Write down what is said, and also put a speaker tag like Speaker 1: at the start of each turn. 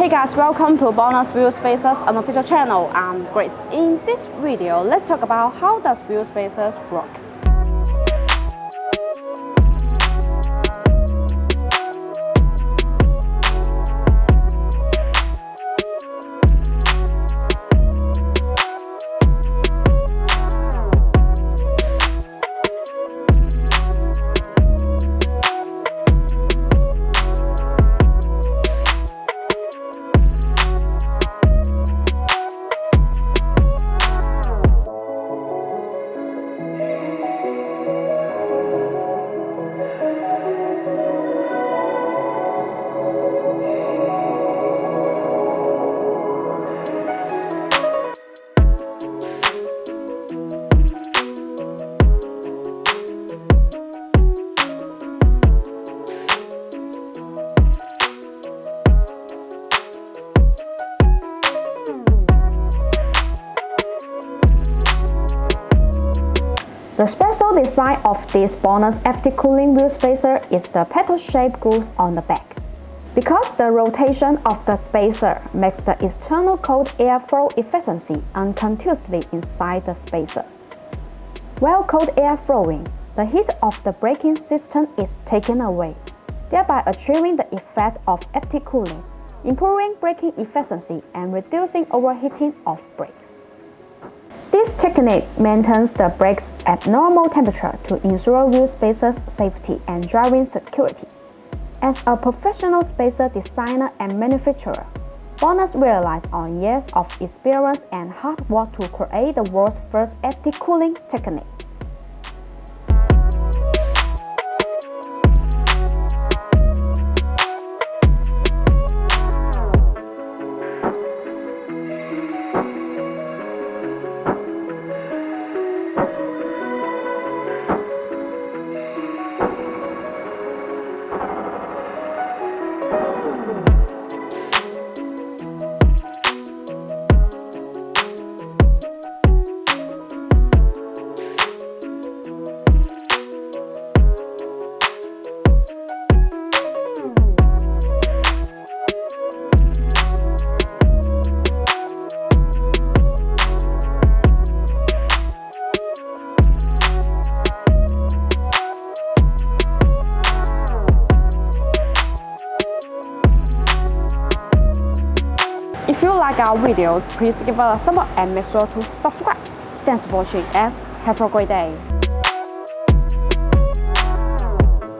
Speaker 1: Hey guys, welcome to Bonus Wheel Spacers unofficial channel. I'm Grace. In this video, let's talk about how does wheel spacers work. The special design of this bonus FT cooling wheel spacer is the petal-shaped grooves on the back. Because the rotation of the spacer makes the external cold airflow efficiency continuously inside the spacer. While cold air flowing, the heat of the braking system is taken away, thereby achieving the effect of FT cooling, improving braking efficiency and reducing overheating of brakes. This technique maintains the brakes at normal temperature to ensure wheel spacers' safety and driving security. As a professional spacer designer and manufacturer, Bonus relies on years of experience and hard work to create the world's first FT cooling technique. If you like our videos, please give it a thumbs up and make sure to subscribe. Thanks for watching and have a great day.